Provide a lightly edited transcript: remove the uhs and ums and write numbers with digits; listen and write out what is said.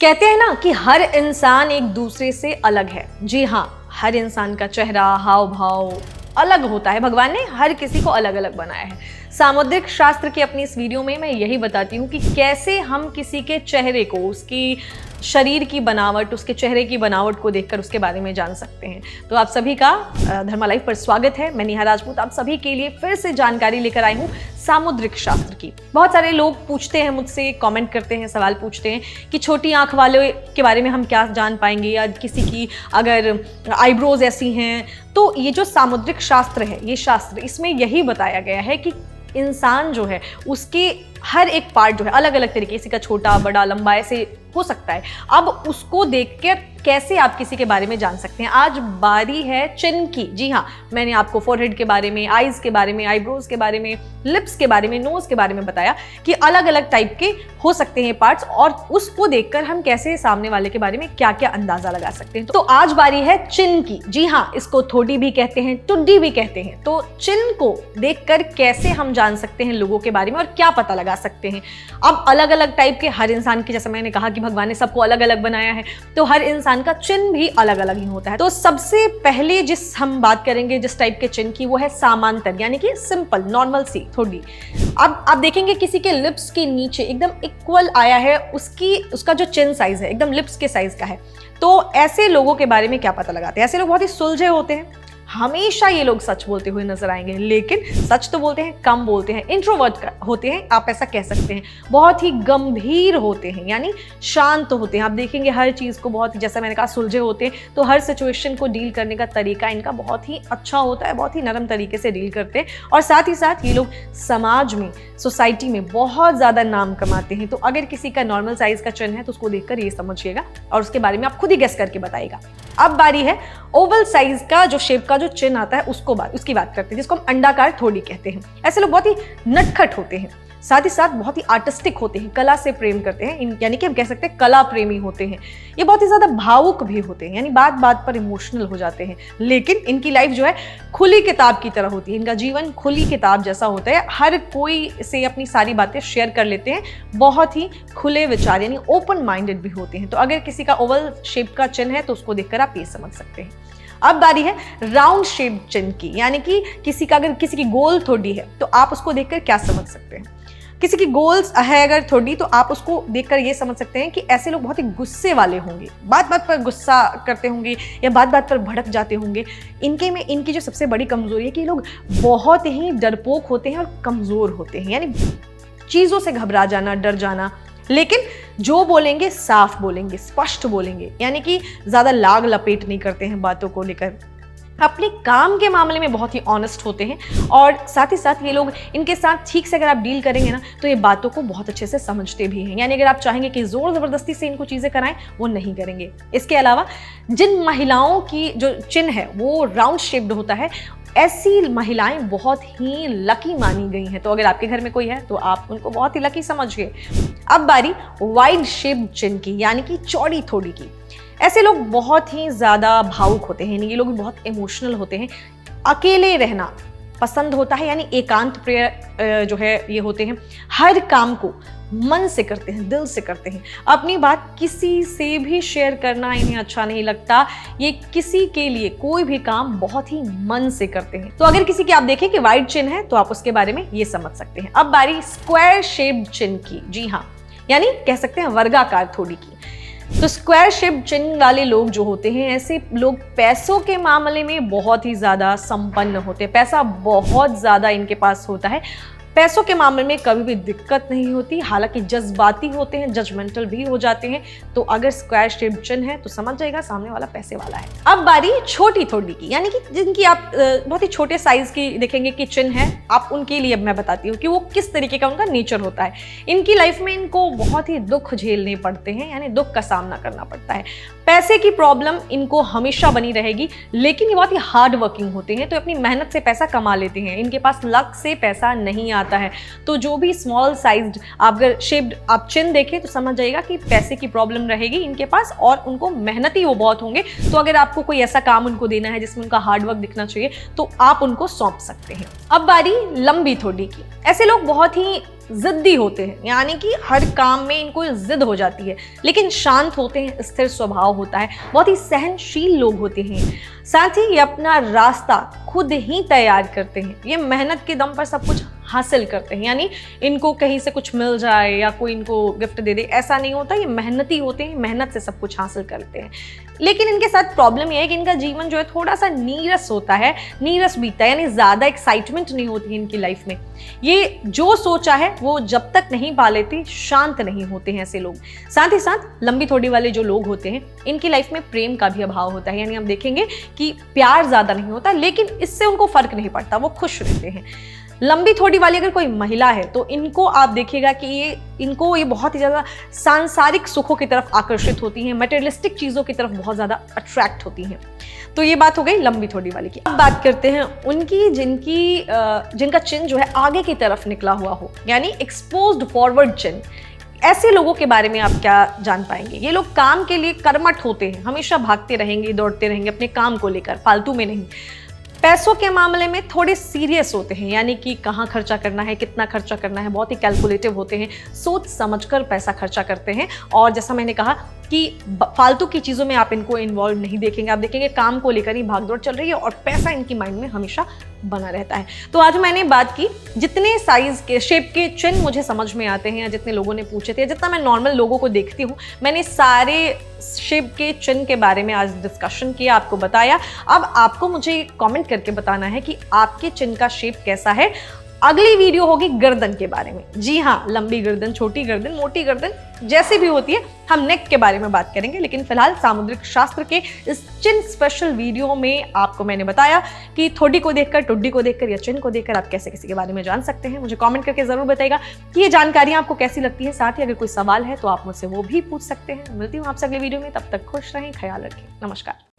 कहते हैं ना कि हर इंसान एक दूसरे से अलग है। जी हाँ, हर इंसान का चेहरा, हाव भाव अलग होता है। भगवान ने हर किसी को अलग अलग बनाया है। सामुद्रिक शास्त्र की अपनी इस वीडियो में मैं यही बताती हूँ कि कैसे हम किसी के चेहरे को, उसकी शरीर की बनावट, उसके चेहरे की बनावट को देखकर उसके बारे में जान सकते हैं। तो आप सभी का धर्मा लाइफ पर स्वागत है। मैं नेहा राजपूत आप सभी के लिए फिर से जानकारी लेकर आई हूँ सामुद्रिक शास्त्र की। बहुत सारे लोग पूछते हैं मुझसे, कमेंट करते हैं, सवाल पूछते हैं कि छोटी आंख वाले के बारे में हम क्या जान पाएंगे, या किसी की अगर आईब्रोज ऐसी हैं। तो ये जो सामुद्रिक शास्त्र है, ये शास्त्र, इसमें यही बताया गया है कि इंसान जो है उसके हर एक पार्ट जो है अलग अलग तरीके, किसी का छोटा, बड़ा, लंबा ऐसे हो सकता है। अब उसको देखकर कैसे आप किसी के बारे में जान सकते हैं। आज बारी है चिन्ह की। जी हाँ, मैंने आपको फोरहेड के बारे में, आईज के बारे में, आईब्रोज के बारे में, लिप्स के बारे में, नोज के बारे में बताया कि अलग अलग टाइप के हो सकते हैं पार्ट्स, और उसको देखकर हम कैसे सामने वाले के बारे में क्या क्या अंदाजा लगा सकते हैं। तो आज बारी है चिन्ह की। जी हाँ, इसको थोड़ी भी कहते हैं, टुड्डी भी कहते हैं। तो चिन्ह को देखकर कैसे हम जान सकते हैं लोगों के बारे में और क्या पता लगा सकते हैं। अब अलग अलग टाइप के हर इंसान की, जैसे मैंने कहा कि भगवान ने सबको अलग अलग बनाया है, तो हर इंसान का चिन्ह भी अलग अलग ही होता है। तो सबसे पहले जिस हम बात करेंगे जिस टाइप के चिन्ह की, वो है समांतर, यानी कि सिंपल, नॉर्मल सी थोड़ी। अब आप देखेंगे किसी के लिप्स के नीचे एकदम इक्वल आया है, उसका जो चिन्ह साइज है एकदम लिप्स के साइज का है। तो ऐसे लोगों के बारे में क्या पता लगाते हैं? ऐसे लोग बहुत ही सुलझे होते हैं। हमेशा ये लोग सच बोलते हुए नजर आएंगे, लेकिन सच तो बोलते हैं, कम बोलते हैं, इंट्रोवर्ट होते हैं, आप ऐसा कह सकते हैं। बहुत ही गंभीर होते हैं, यानी शांत होते हैं। आप देखेंगे हर चीज को बहुत, जैसा मैंने कहा, सुलझे होते हैं। तो हर सिचुएशन को डील करने का तरीका इनका बहुत ही अच्छा होता है, बहुत ही नरम तरीके से डील करते हैं। और साथ ही साथ ये लोग समाज में, सोसाइटी में बहुत ज्यादा नाम कमाते हैं। तो अगर किसी का नॉर्मल साइज का चिन्ह है तो उसको देखकर ये समझिएगा और उसके बारे में आप खुद ही गेस करके बताइएगा। अब बारी है ओवल साइज का, जो शेप का जो चिन्ह आता है उसकी बात करते हैं, जिसको हम अंडाकार थोड़ी कहते हैं। ऐसे लोग बहुत ही नटखट होते हैं, साथ ही साथ बहुत ही आर्टिस्टिक होते हैं, कला से प्रेम करते हैं, यानी कि हम कह सकते हैं कला प्रेमी होते हैं। ये बहुत ही ज्यादा भावुक भी होते हैं, यानी बात बात पर इमोशनल हो जाते हैं। लेकिन इनकी लाइफ जो है खुली किताब की तरह होती है। इनका जीवन खुली किताब जैसा होता है, हर कोई से अपनी सारी बातें शेयर कर लेते हैं। बहुत ही खुले विचार, यानी ओपन माइंडेड भी होते हैं। तो अगर किसी का ओवल शेप का चिन्ह है तो उसको देखकर आप ये समझ सकते हैं। अब बारी है राउंड शेप चिन्ह की, यानी कि अगर किसी की गोल थोड़ी है तो आप उसको देखकर क्या समझ सकते हैं। किसी की गोल्स है अगर थोड़ी, तो आप उसको देखकर ये समझ सकते हैं कि ऐसे लोग बहुत ही गुस्से वाले होंगे, बात बात पर गुस्सा करते होंगे या बात बात पर भड़क जाते होंगे। इनकी जो सबसे बड़ी कमजोरी है कि ये लोग बहुत ही डरपोक होते हैं और कमजोर होते हैं, यानी चीजों से घबरा जाना, डर जाना। लेकिन जो बोलेंगे साफ बोलेंगे, स्पष्ट बोलेंगे, यानी कि ज्यादा लाग लपेट नहीं करते हैं बातों को लेकर। अपने काम के मामले में बहुत ही ऑनेस्ट होते हैं, और साथ ही साथ ये लोग, इनके साथ ठीक से अगर आप डील करेंगे ना तो ये बातों को बहुत अच्छे से समझते भी हैं। यानी अगर आप चाहेंगे कि जोर जबरदस्ती से इनको चीजें कराएं, वो नहीं करेंगे। इसके अलावा जिन महिलाओं की जो चिन्ह है वो राउंड शेप्ड होता है, ऐसी महिलाएं बहुत ही लकी मानी गई हैं। तो अगर आपके घर में कोई है तो आप उनको बहुत ही लकी समझिए। अब बारी वाइड शेप चिन्ह की, यानी कि चौड़ी थोड़ी की। ऐसे लोग बहुत ही ज्यादा भावुक होते हैं, ये लोग बहुत इमोशनल होते हैं। अकेले रहना पसंद होता है, यानी एकांत प्रिय जो है ये होते हैं। हर काम को मन से करते हैं, दिल से करते हैं। अपनी बात किसी से भी शेयर करना इन्हें अच्छा नहीं लगता। ये किसी के लिए कोई भी काम बहुत ही मन से करते हैं। तो अगर किसी की आप देखें कि वाइड चिन्ह है तो आप उसके बारे में ये समझ सकते हैं। अब बारी स्क्वायर शेप्ड चिन्ह की। जी हाँ, यानी कह सकते हैं वर्गाकार थोड़ी की। तो स्क्वायर शेप चिन्ह वाले लोग जो होते हैं, ऐसे लोग पैसों के मामले में बहुत ही ज्यादा संपन्न होते हैं। पैसा बहुत ज्यादा इनके पास होता है, पैसों के मामले में कभी भी दिक्कत नहीं होती। हालांकि जज्बाती होते हैं, जजमेंटल भी हो जाते हैं। तो अगर स्क्वायर शेप चिन्ह है तो समझ जाएगा सामने वाला पैसे वाला है। अब बारी छोटी थोड़ी की, यानी कि जिनकी आप बहुत ही छोटे साइज की देखेंगे कि चिन्ह है, आप उनके लिए मैं बताती हूँ कि वो किस तरीके का उनका नेचर होता है। इनकी लाइफ में इनको बहुत ही दुख झेलने पड़ते हैं, यानी दुख का सामना करना पड़ता है। पैसे की प्रॉब्लम इनको हमेशा बनी रहेगी, लेकिन ये बहुत ही हार्ड वर्किंग होते हैं, तो अपनी मेहनत से पैसा कमा लेते हैं। इनके पास लक से पैसा नहीं आता है। तो जो भी स्मॉल साइज्ड अगर शेप्ड आप चिन्ह देखें तो समझ जाइएगा कि पैसे की प्रॉब्लम रहेगी इनके पास, और उनको मेहनती वो बहुत होंगे। तो अगर आपको कोई ऐसा काम उनको देना है जिसमें उनका हार्ड वर्क दिखना चाहिए तो आप उनको सौंप सकते हैं। अब बारी लंबी थोड़ी की। ऐसे लोग बहुत ही जिद्दी होते हैं, यानी कि हर काम में इनको जिद हो जाती है, लेकिन शांत होते हैं, स्थिर स्वभाव होता है, बहुत ही सहनशील लोग होते हैं। साथ ही ये अपना रास्ता खुद ही तैयार करते हैं, ये मेहनत के दम पर सब कुछ हासिल करते हैं, यानी इनको कहीं से कुछ मिल जाए या कोई इनको गिफ्ट दे दे ऐसा नहीं होता, ये मेहनती होते हैं, मेहनत से सब कुछ हासिल करते हैं। लेकिन इनके साथ प्रॉब्लम यह है कि इनका जीवन जो है थोड़ा सा नीरस होता है, नीरस बीतता है, यानी ज़्यादा एक्साइटमेंट नहीं होती है इनकी लाइफ में। ये जो सोचा है वो जब तक नहीं पा लेते शांत नहीं होते हैं ऐसे लोग। साथ ही साथ लंबी थोड़ी वाले जो लोग होते हैं इनकी लाइफ में प्रेम का भी अभाव होता है, यानी हम देखेंगे कि प्यार ज़्यादा नहीं होता, लेकिन इससे उनको फर्क नहीं पड़ता, वो खुश रहते हैं। लंबी थोड़ी वाली अगर कोई महिला है तो इनको आप देखिएगा कि ये बहुत ही ज़्यादा सांसारिक सुखों की तरफ आकर्षित होती हैं, मटेरियलिस्टिक चीज़ों की तरफ बहुत ज़्यादा अट्रैक्ट होती हैं। तो ये बात हो गई लंबी थोड़ी वाली की। अब बात करते हैं उनकी जिनका चिन्ह जो है आगे की तरफ निकला हुआ हो, यानी एक्सपोज्ड फॉरवर्ड चिन्ह। ऐसे लोगों के बारे में आप क्या जान पाएंगे? ये लोग काम के लिए कर्मठ होते हैं, हमेशा भागते रहेंगे, दौड़ते रहेंगे अपने काम को लेकर, फालतू में नहीं। पैसों के मामले में थोड़े सीरियस होते हैं, यानी कि कहाँ खर्चा करना है, कितना खर्चा करना है, बहुत ही कैलकुलेटिव होते हैं, सोच समझकर पैसा खर्चा करते हैं। और जैसा मैंने कहा कि फालतू की चीज़ों में आप इनको इन्वॉल्व नहीं देखेंगे, आप देखेंगे काम को लेकर ही भागदौड़ चल रही है और पैसा इनकी माइंड में हमेशा बना रहता है। तो आज मैंने बात की जितने साइज के शेप के चिन्ह मुझे समझ में आते हैं या जितने लोगों ने पूछे थे, जितना मैं नॉर्मल लोगों को देखती हूँ, मैंने सारे शेप के चिन्ह के बारे में आज डिस्कशन किया, आपको बताया। अब आपको मुझे कमेंट करके बताना है कि आपके चिन्ह का शेप कैसा है। अगली वीडियो होगी गर्दन के बारे में। जी हाँ, लंबी गर्दन, छोटी गर्दन, मोटी गर्दन जैसी भी होती है, हम नेक के बारे में बात करेंगे। लेकिन फिलहाल सामुद्रिक शास्त्र के इस चिन्ह स्पेशल वीडियो में आपको मैंने बताया कि थोड़ी को देखकर, टुड्डी को देखकर या चिन्ह को देखकर आप कैसे किसी के बारे में जान सकते हैं। मुझे कमेंट करके जरूर बताइएगा कि ये जानकारियां आपको कैसी लगती है। साथ ही अगर कोई सवाल है तो आप मुझसे वो भी पूछ सकते हैं। मिलती हूँ आपसे अगले वीडियो में, तब तक खुश रहें, ख्याल रखें, नमस्कार।